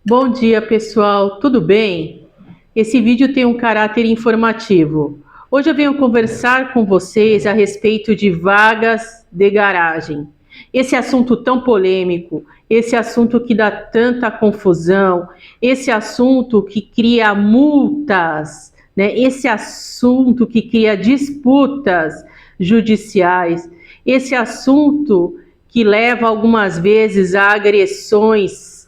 Bom dia, pessoal. Tudo bem? Esse vídeo tem um caráter informativo. Hoje eu venho conversar com vocês a respeito de vagas de garagem. Esse assunto tão polêmico, esse assunto que dá tanta confusão, esse assunto que cria multas, né? Esse assunto que cria disputas judiciais, esse assunto que leva algumas vezes a agressões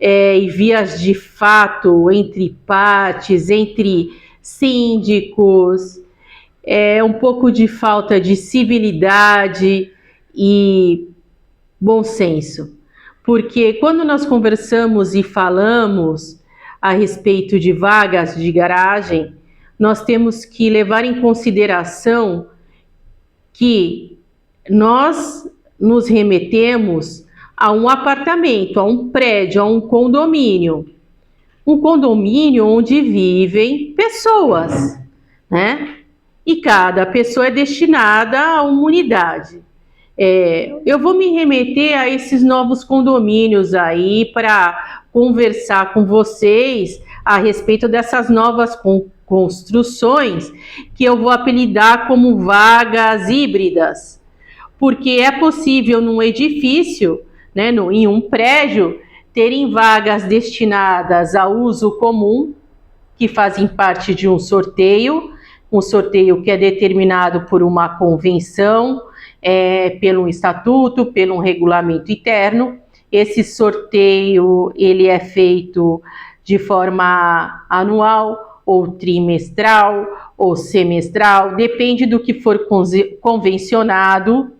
e vias de fato entre partes, entre síndicos, um pouco de falta de civilidade e bom senso. Porque quando nós conversamos e falamos a respeito de vagas de garagem, nós temos que levar em consideração que nós nos remetemos a um apartamento, a um prédio, a um condomínio. Um condomínio onde vivem pessoas, né? E cada pessoa é destinada a uma unidade. Eu vou me remeter a esses novos condomínios aí para conversar com vocês a respeito dessas novas construções que eu vou apelidar como vagas híbridas, porque é possível num edifício, né, em um prédio, terem vagas destinadas a uso comum, que fazem parte de um sorteio que é determinado por uma convenção, pelo estatuto, pelo regulamento interno. Esse sorteio ele é feito de forma anual, ou trimestral, ou semestral, depende do que for convencionado,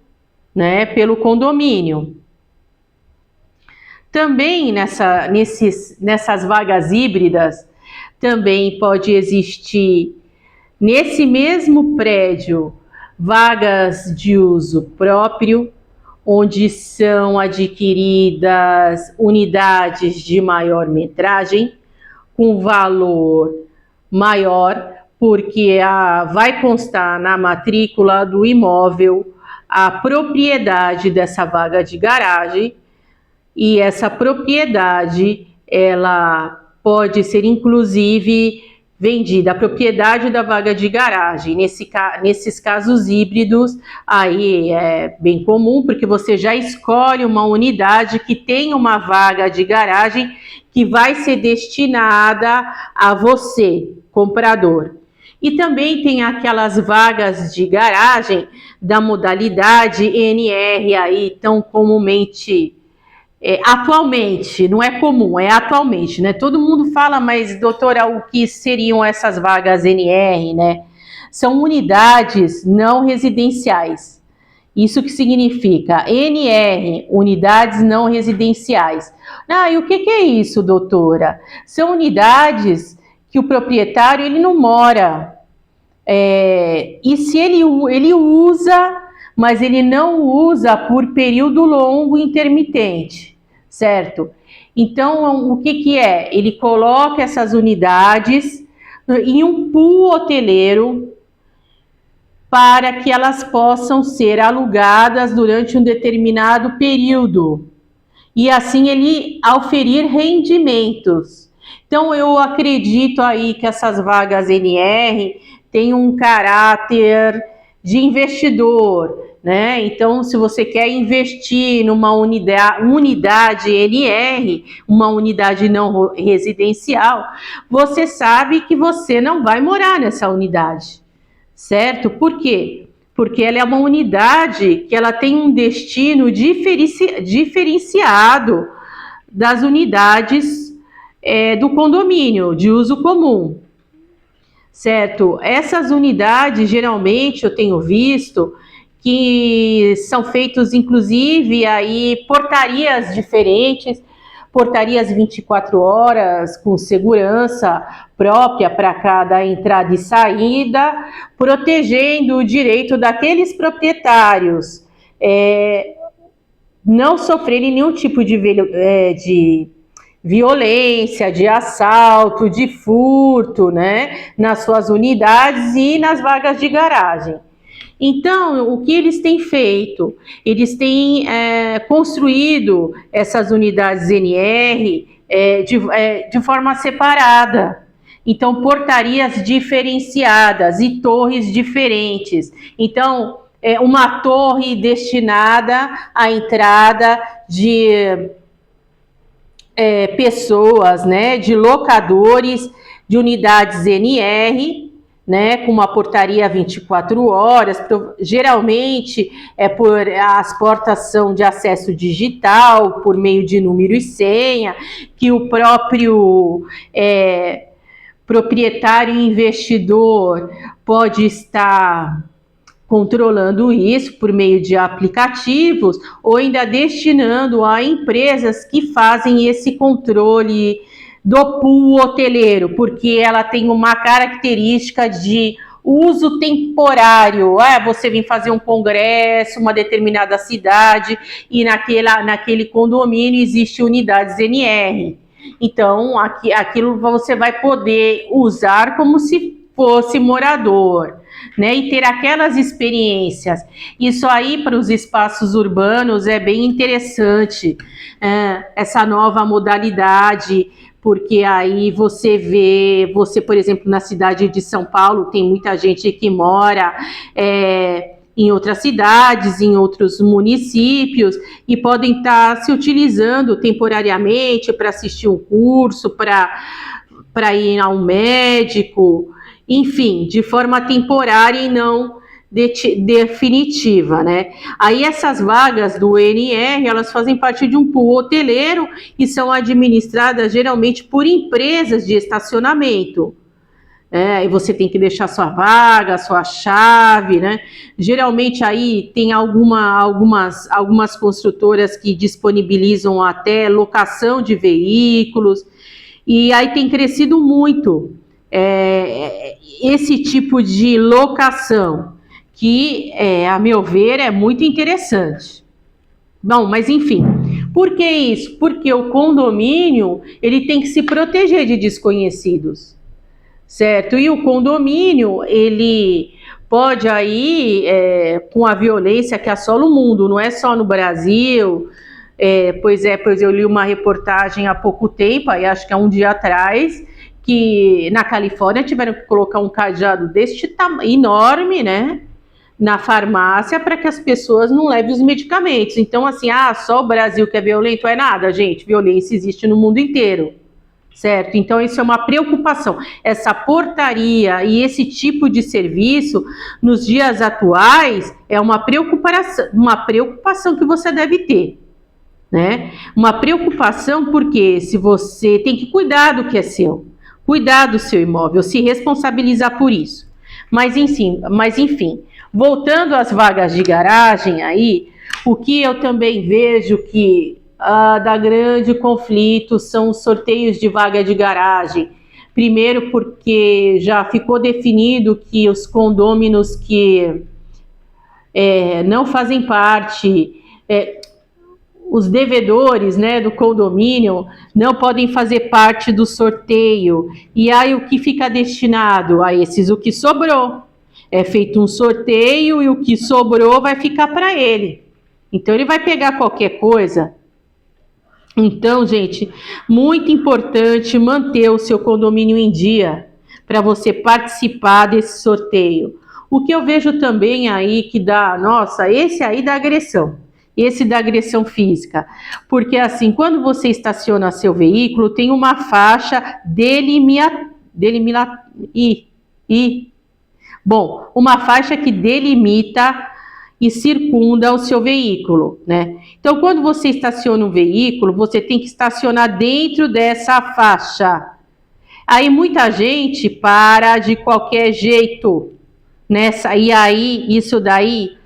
né, pelo condomínio. Também nessas vagas híbridas, também pode existir nesse mesmo prédio vagas de uso próprio, onde são adquiridas unidades de maior metragem, com valor maior, porque vai constar na matrícula do imóvel a propriedade dessa vaga de garagem, e essa propriedade ela pode ser inclusive vendida, a propriedade da vaga de garagem. Nesses casos híbridos, aí é bem comum, porque você já escolhe uma unidade que tem uma vaga de garagem que vai ser destinada a você, comprador. E também tem aquelas vagas de garagem da modalidade NR, aí tão comumente atualmente, não é comum, é atualmente, né? Todo mundo fala, mas doutora, o que seriam essas vagas NR, né? São unidades não residenciais. Isso que significa NR, unidades não residenciais. Ah, e o que é isso, doutora? São unidades que o proprietário ele não mora. E se ele usa, mas ele não usa por período longo e intermitente, certo? Então, o que é? Ele coloca essas unidades em um pool hoteleiro para que elas possam ser alugadas durante um determinado período e assim ele auferir rendimentos. Então, eu acredito aí que essas vagas NR têm um caráter de investidor, né? Então, se você quer investir numa unidade NR, uma unidade não residencial, você sabe que você não vai morar nessa unidade, certo? Por quê? Porque ela é uma unidade que ela tem um destino diferenciado das unidades do condomínio de uso comum, certo? Essas unidades, geralmente, eu tenho visto que são feitos, inclusive, aí portarias diferentes, portarias 24 horas, com segurança própria para cada entrada e saída, protegendo o direito daqueles proprietários não sofrerem nenhum tipo de violência, de assalto, de furto, né, nas suas unidades e nas vagas de garagem. Então, o que eles têm feito? Eles têm construído essas unidades NR de forma separada. Então, portarias diferenciadas e torres diferentes. Então, uma torre destinada à entrada de pessoas, né, de locadores de unidades NR, né, com uma portaria 24 horas, geralmente as portas são de acesso digital, por meio de número e senha, que o próprio proprietário e investidor pode estar controlando isso por meio de aplicativos ou ainda destinando a empresas que fazem esse controle do pool hoteleiro, porque ela tem uma característica de uso temporário. Você vem fazer um congresso, uma determinada cidade, e naquele condomínio existe unidades NR. Então, aquilo você vai poder usar como se fosse morador, né? E ter aquelas experiências. Isso aí para os espaços urbanos é bem interessante, essa nova modalidade, porque aí você, por exemplo, na cidade de São Paulo, tem muita gente que mora em outras cidades, em outros municípios, e podem estar se utilizando temporariamente para assistir um curso, para ir a um médico, enfim, de forma temporária e não definitiva, né? Aí essas vagas do NR, elas fazem parte de um pool hoteleiro e são administradas geralmente por empresas de estacionamento. E você tem que deixar sua vaga, sua chave, né? Geralmente aí tem algumas construtoras que disponibilizam até locação de veículos, e aí tem crescido muito esse tipo de locação, que, a meu ver, é muito interessante. Bom, mas enfim, por que isso? Porque o condomínio, ele tem que se proteger de desconhecidos, certo? E o condomínio, ele pode aí, com a violência que assola o mundo, não é só no Brasil, pois eu li uma reportagem há pouco tempo, aí acho que há um dia atrás, que na Califórnia tiveram que colocar um cadeado deste tamanho, enorme, né, na farmácia, para que as pessoas não levem os medicamentos. Então, assim, só o Brasil que é violento? É nada, gente, violência existe no mundo inteiro, certo? Então, isso é uma preocupação. Essa portaria e esse tipo de serviço, nos dias atuais, é uma preocupação que você deve ter, né? Uma preocupação porque se você tem que cuidar do que é seu, cuidar do seu imóvel, se responsabilizar por isso. Mas enfim, voltando às vagas de garagem aí, o que eu também vejo que dá grande conflito são os sorteios de vaga de garagem. Primeiro porque já ficou definido que os condôminos que não fazem parte, os devedores, né, do condomínio não podem fazer parte do sorteio. E aí o que fica destinado a esses? O que sobrou. É feito um sorteio e o que sobrou vai ficar para ele. Então ele vai pegar qualquer coisa. Então, gente, muito importante manter o seu condomínio em dia para você participar desse sorteio. O que eu vejo também aí que esse aí dá agressão. Esse da agressão física, porque assim, quando você estaciona seu veículo, tem uma faixa uma faixa que delimita e circunda o seu veículo, né? Então, quando você estaciona um veículo, você tem que estacionar dentro dessa faixa. Aí muita gente para de qualquer jeito, nessa, e aí isso daí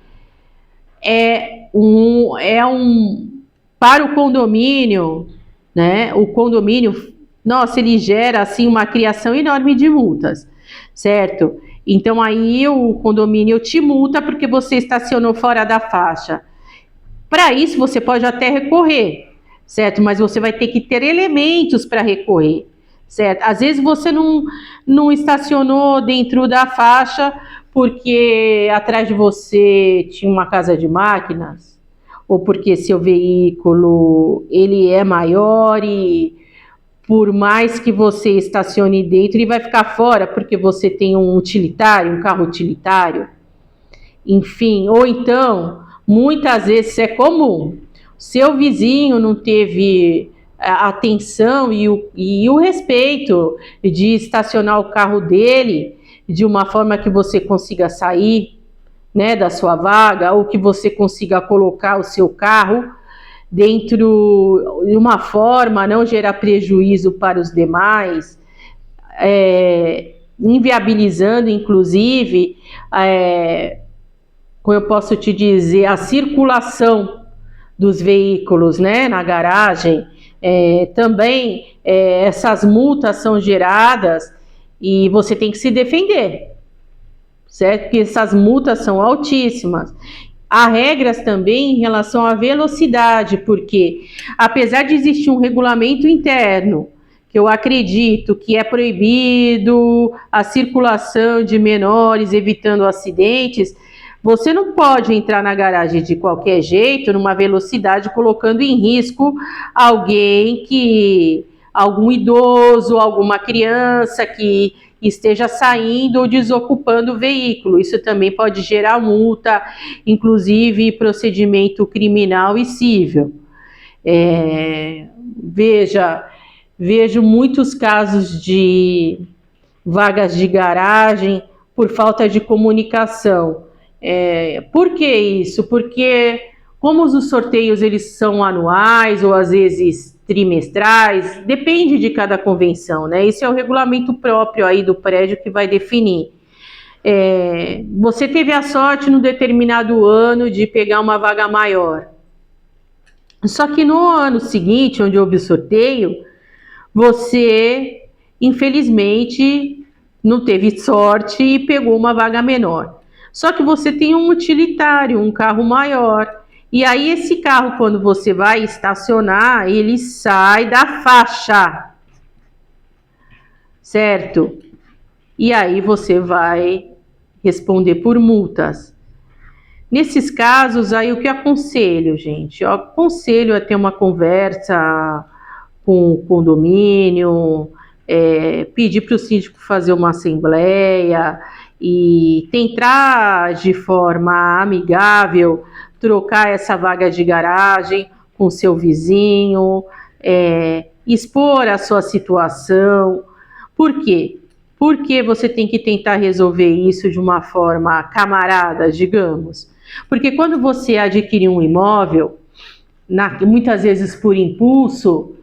para o condomínio, né? O condomínio, nossa, ele gera assim uma criação enorme de multas, certo? Então aí o condomínio te multa porque você estacionou fora da faixa. Para isso você pode até recorrer, certo? Mas você vai ter que ter elementos para recorrer, certo? Às vezes você não estacionou dentro da faixa porque atrás de você tinha uma casa de máquinas, ou porque seu veículo ele é maior por mais que você estacione dentro, ele vai ficar fora porque você tem um utilitário, um carro utilitário. Enfim, ou então, muitas vezes é comum, seu vizinho não teve a atenção e o respeito de estacionar o carro dele de uma forma que você consiga sair, né, da sua vaga, ou que você consiga colocar o seu carro dentro de uma forma a não gerar prejuízo para os demais, inviabilizando, inclusive, como eu posso te dizer, a circulação dos veículos, né, na garagem. Também essas multas são geradas e você tem que se defender, certo? Porque essas multas são altíssimas. Há regras também em relação à velocidade, porque apesar de existir um regulamento interno, que eu acredito que é proibido a circulação de menores, evitando acidentes, você não pode entrar na garagem de qualquer jeito, numa velocidade, colocando em risco algum idoso, alguma criança que esteja saindo ou desocupando o veículo. Isso também pode gerar multa, inclusive procedimento criminal e civil. Vejo muitos casos de vagas de garagem por falta de comunicação. Por que isso? Porque como os sorteios eles são anuais ou às vezes trimestrais, depende de cada convenção, né? Esse é o regulamento próprio aí do prédio que vai definir. Você teve a sorte no determinado ano de pegar uma vaga maior. Só que no ano seguinte, onde houve o sorteio, você, infelizmente, não teve sorte e pegou uma vaga menor. Só que você tem um utilitário, um carro maior. E aí esse carro, quando você vai estacionar, ele sai da faixa, certo? E aí você vai responder por multas. Nesses casos, aí o que eu aconselho, gente? Eu aconselho a ter uma conversa com o condomínio, pedir para o síndico fazer uma assembleia e tentar de forma amigável trocar essa vaga de garagem com seu vizinho, expor a sua situação. Por quê? Porque você tem que tentar resolver isso de uma forma camarada, digamos. Porque quando você adquire um imóvel, muitas vezes por impulso,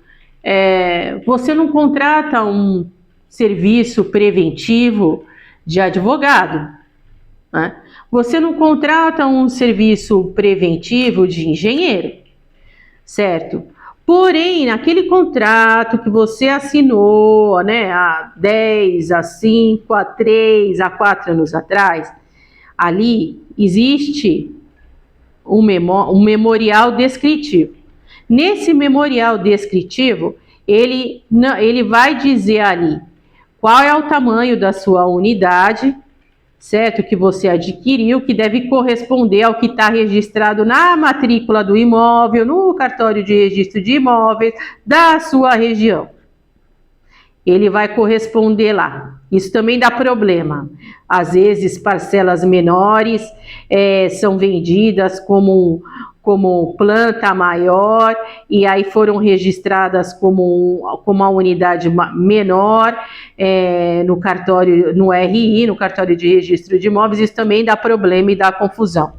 você não contrata um serviço preventivo de advogado, né? Você não contrata um serviço preventivo de engenheiro, certo? Porém, naquele contrato que você assinou, né, há 10, há 5, há 3, há 4 anos atrás, ali existe um memorial descritivo. Nesse memorial descritivo, ele vai dizer ali qual é o tamanho da sua unidade, certo? Que você adquiriu, que deve corresponder ao que está registrado na matrícula do imóvel, no cartório de registro de imóveis da sua região. Ele vai corresponder lá. Isso também dá problema. Às vezes, parcelas menores são vendidas como planta maior e aí foram registradas como uma unidade menor no cartório, no RI, no cartório de registro de imóveis. Isso também dá problema e dá confusão.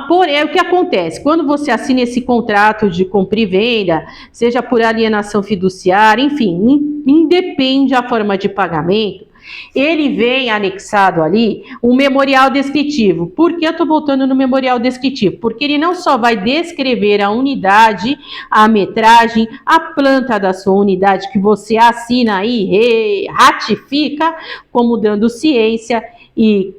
Porém, o que acontece? Quando você assina esse contrato de compra e venda, seja por alienação fiduciária, enfim, independe a forma de pagamento, ele vem anexado ali um memorial descritivo. Por que eu estou voltando no memorial descritivo? Porque ele não só vai descrever a unidade, a metragem, a planta da sua unidade que você assina aí, ratifica, como dando ciência e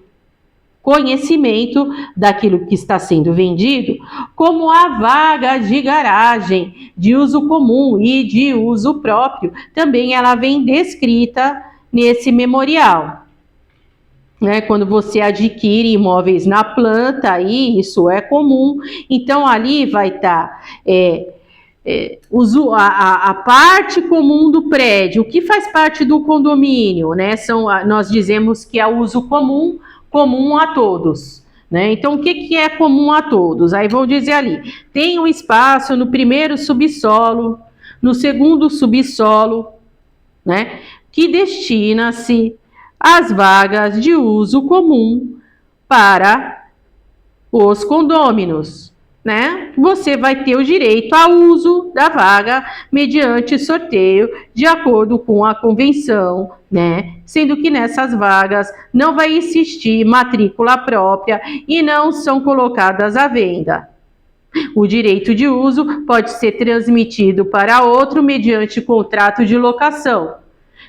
conhecimento daquilo que está sendo vendido, como a vaga de garagem de uso comum e de uso próprio, também ela vem descrita nesse memorial. Quando você adquire imóveis na planta, aí isso é comum, então ali vai estar a parte comum do prédio. O que faz parte do condomínio, né? Nós dizemos que é o uso comum a todos. Né? Então, o que é comum a todos? Aí vão dizer ali, tem um espaço no primeiro subsolo, no segundo subsolo, né? Que destina-se às vagas de uso comum para os condôminos. Né? Você vai ter o direito ao uso da vaga mediante sorteio de acordo com a convenção, né? Sendo que nessas vagas não vai existir matrícula própria e não são colocadas à venda. O direito de uso pode ser transmitido para outro mediante contrato de locação.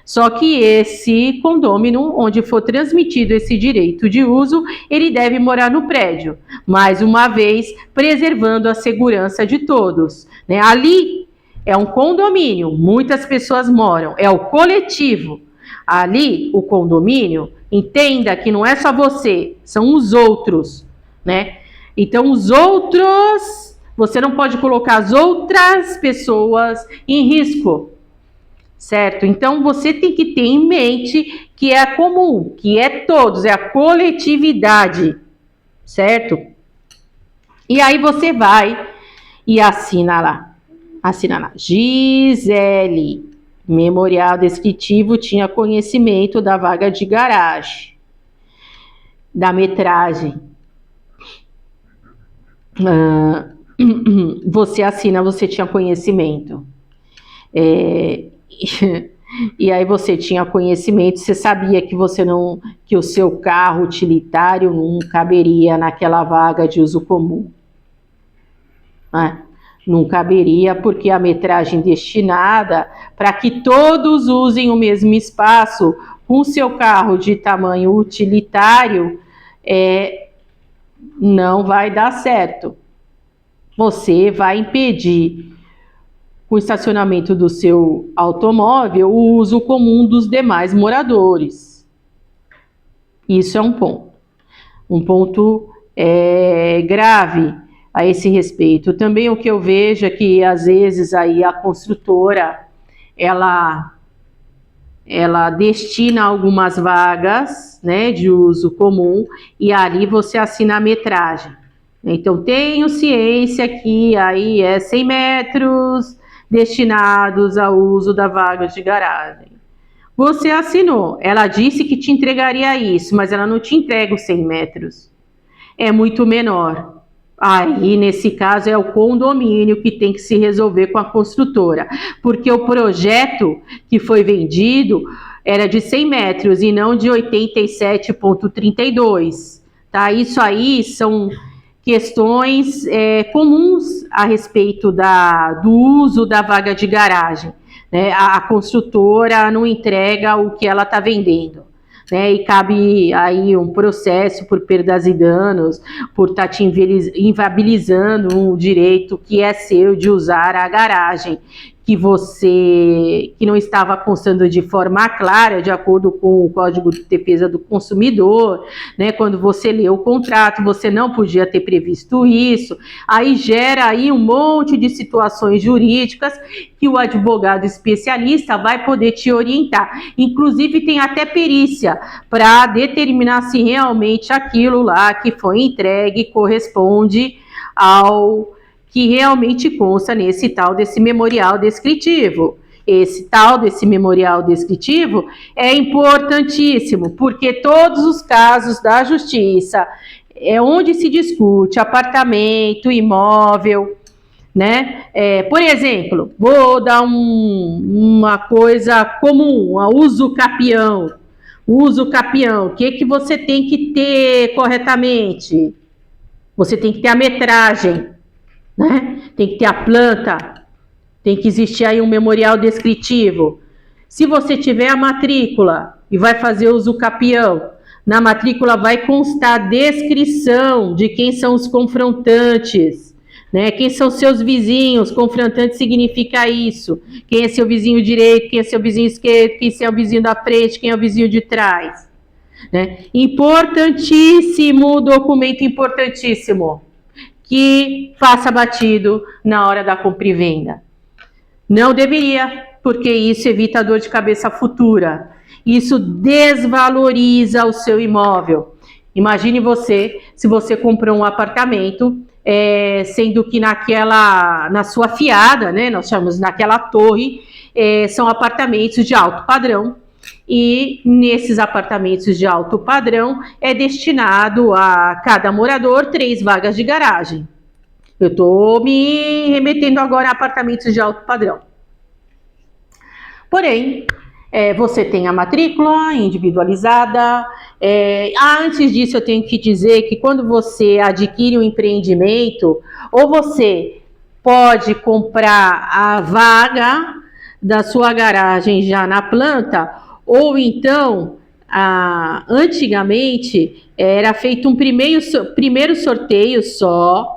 Só que esse condômino, onde for transmitido esse direito de uso, ele deve morar no prédio, mais uma vez preservando a segurança de todos. Né? Ali é um condomínio, muitas pessoas moram, é o coletivo. Ali, o condomínio, entenda que não é só você, são os outros, né? Então, os outros, você não pode colocar as outras pessoas em risco. Certo? Então, você tem que ter em mente que é comum, que é todos, é a coletividade, certo? E aí você vai e assina lá. Assina lá. Gisele, memorial descritivo, tinha conhecimento da vaga de garagem, da metragem. Você assina, você tinha conhecimento. E aí você tinha conhecimento, você sabia que que o seu carro utilitário não caberia naquela vaga de uso comum. Não caberia porque a metragem destinada para que todos usem o mesmo espaço com o seu carro de tamanho utilitário não vai dar certo. Você vai impedir o estacionamento do seu automóvel, o uso comum dos demais moradores. Isso é um ponto. Um ponto grave a esse respeito. Também o que eu vejo é que, às vezes, aí a construtora, ela destina algumas vagas, né, de uso comum, e ali você assina a metragem. Então, tenho ciência que aí é 100 metros, destinados ao uso da vaga de garagem. Você assinou, ela disse que te entregaria isso, mas ela não te entrega os 100 metros. É muito menor. Aí, nesse caso, é o condomínio que tem que se resolver com a construtora, porque o projeto que foi vendido era de 100 metros e não de 87,32. Tá? Isso aí são questões comuns a respeito do uso da vaga de garagem. Né? A construtora não entrega o que ela está vendendo. Né? E cabe aí um processo por perdas e danos, por estar te inviabilizando um direito que é seu de usar a garagem, que não estava constando de forma clara, de acordo com o Código de Defesa do Consumidor, né? Quando você lê o contrato, você não podia ter previsto isso, aí gera aí um monte de situações jurídicas que o advogado especialista vai poder te orientar. Inclusive tem até perícia para determinar se realmente aquilo lá que foi entregue corresponde ao que realmente consta nesse tal desse memorial descritivo. Esse tal desse memorial descritivo é importantíssimo, porque todos os casos da justiça, onde se discute apartamento, imóvel, né? Por exemplo, vou dar uma coisa comum, a uso capião. Uso capião, o que você tem que ter corretamente? Você tem que ter a metragem, né? Tem que ter a planta, tem que existir aí um memorial descritivo. Se você tiver a matrícula e vai fazer uso capião, na matrícula vai constar a descrição de quem são os confrontantes, né? Quem são seus vizinhos. Confrontante significa isso. Quem é seu vizinho direito, quem é seu vizinho esquerdo, quem é o vizinho da frente, quem é o vizinho de trás. Né? Importantíssimo, documento importantíssimo, que faça batido na hora da compra e venda. Não deveria, porque isso evita dor de cabeça futura. Isso desvaloriza o seu imóvel. Imagine você, se você comprou um apartamento, sendo que na sua fiada, né, nós chamamos naquela torre, são apartamentos de alto padrão, e nesses apartamentos de alto padrão é destinado a cada morador 3 vagas de garagem. Eu estou me remetendo agora a apartamentos de alto padrão. Porém, você tem a matrícula individualizada. Antes disso, eu tenho que dizer que quando você adquire um empreendimento, ou você pode comprar a vaga da sua garagem já na planta, ou então, antigamente, era feito um primeiro sorteio só,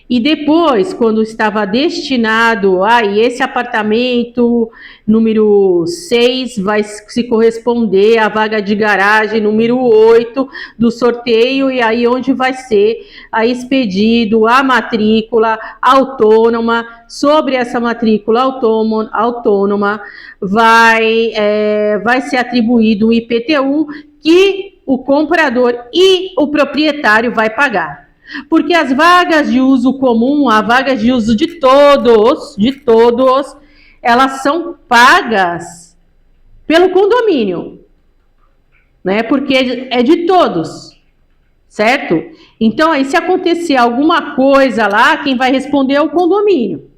e depois, quando estava destinado, esse apartamento número 6 vai se corresponder à vaga de garagem número 8 do sorteio, e aí onde vai ser expedido a matrícula autônoma. Sobre essa matrícula autônoma vai ser atribuído um IPTU que o comprador e o proprietário vai pagar. Porque as vagas de uso comum, as vagas de uso de todos, elas são pagas pelo condomínio, né? Porque é de todos, certo? Então, aí se acontecer alguma coisa lá, quem vai responder é o condomínio.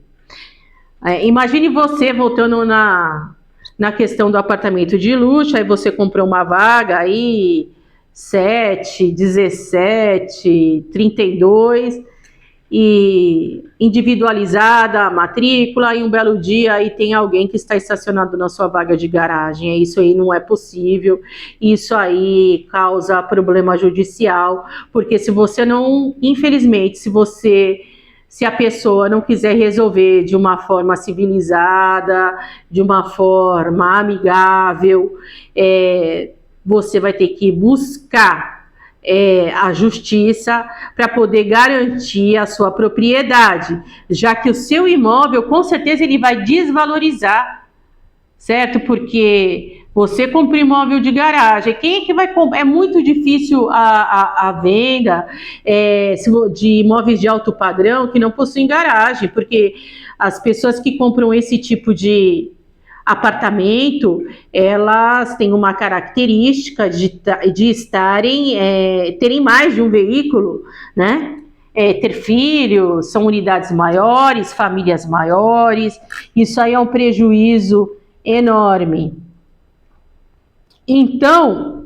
Imagine você voltando na questão do apartamento de luxo, aí você comprou uma vaga aí 7, 17, 32 e individualizada a matrícula, e um belo dia aí tem alguém que está estacionado na sua vaga de garagem. Isso aí não é possível, isso aí causa problema judicial, porque se você não, infelizmente, se a pessoa não quiser resolver de uma forma civilizada, de uma forma amigável, você vai ter que buscar a justiça para poder garantir a sua propriedade, já que o seu imóvel, com certeza, ele vai desvalorizar, certo? Porque você compra imóvel de garagem, quem é que vai comprar? É muito difícil a venda de imóveis de alto padrão que não possuem garagem, porque as pessoas que compram esse tipo de apartamento, elas têm uma característica de terem mais de um veículo, né? Ter filhos, são unidades maiores, famílias maiores, isso aí é um prejuízo enorme. Então,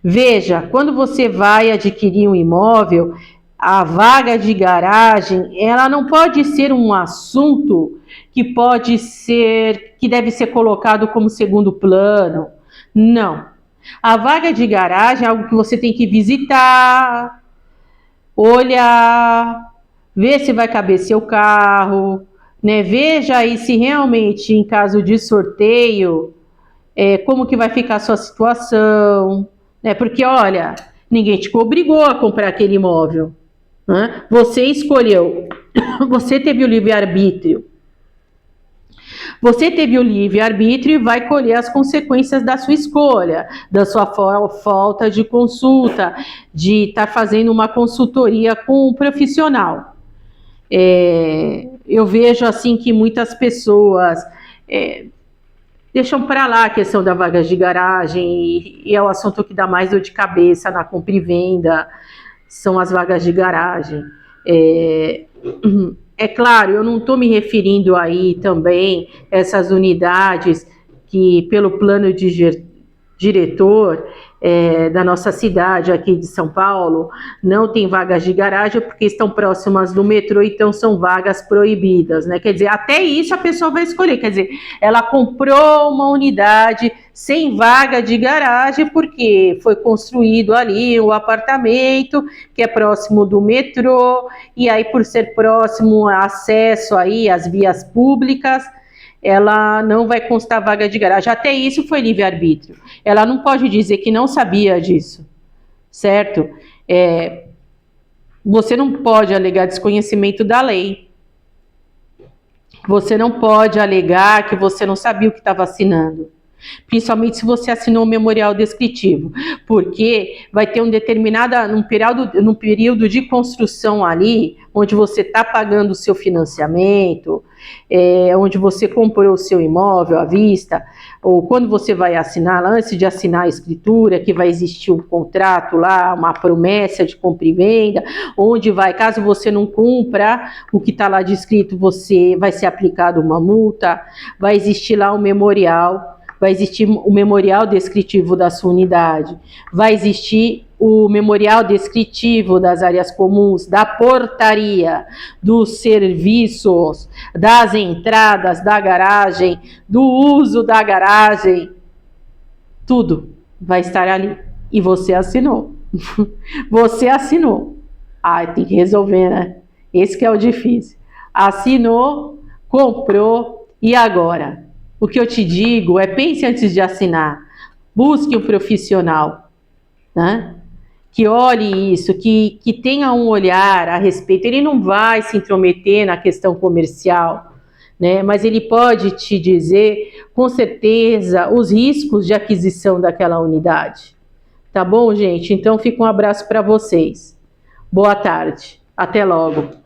veja, quando você vai adquirir um imóvel, a vaga de garagem, ela não pode ser um assunto que deve ser colocado como segundo plano. Não. A vaga de garagem é algo que você tem que visitar, olhar, ver se vai caber seu carro, né? Veja aí se realmente, em caso de sorteio, como que vai ficar a sua situação, né? Porque, olha, ninguém te obrigou a comprar aquele imóvel, né? Você escolheu, você teve o livre-arbítrio. Você teve o livre-arbítrio e vai colher as consequências da sua escolha, da sua falta de consulta, de estar fazendo uma consultoria com um profissional. Eu vejo assim que muitas pessoas deixam para lá a questão da vaga de garagem, e é o assunto que dá mais dor de cabeça na compra e venda, são as vagas de garagem. É claro, eu não estou me referindo aí também a essas unidades que, pelo plano diretor da nossa cidade aqui de São Paulo, não tem vagas de garagem porque estão próximas do metrô, então são vagas proibidas, né? Quer dizer, até isso a pessoa vai escolher, quer dizer, ela comprou uma unidade sem vaga de garagem porque foi construído ali o apartamento que é próximo do metrô, e aí por ser próximo acesso aí às vias públicas, ela não vai constar vaga de garagem. Até isso foi livre-arbítrio. Ela não pode dizer que não sabia disso, certo? Você não pode alegar desconhecimento da lei. Você não pode alegar que você não sabia o que estava assinando. Principalmente se você assinou um memorial descritivo, porque vai ter num período de construção ali, onde você está pagando o seu financiamento, onde você comprou o seu imóvel à vista, ou quando você vai assinar, antes de assinar a escritura, que vai existir um contrato lá, uma promessa de compra e venda, onde caso você não cumpra o que está lá descrito, vai ser aplicado uma multa, vai existir lá um memorial. Vai existir o memorial descritivo da sua unidade, vai existir o memorial descritivo das áreas comuns, da portaria, dos serviços, das entradas da garagem, do uso da garagem, tudo vai estar ali. E você assinou. Você assinou. Tem que resolver, né? Esse que é o difícil. Assinou, comprou, e agora? O que eu te digo é, pense antes de assinar, busque um profissional, né? Que olhe isso, que tenha um olhar a respeito. Ele não vai se intrometer na questão comercial, né? Mas ele pode te dizer, com certeza, os riscos de aquisição daquela unidade. Tá bom, gente? Então fica um abraço para vocês. Boa tarde. Até logo.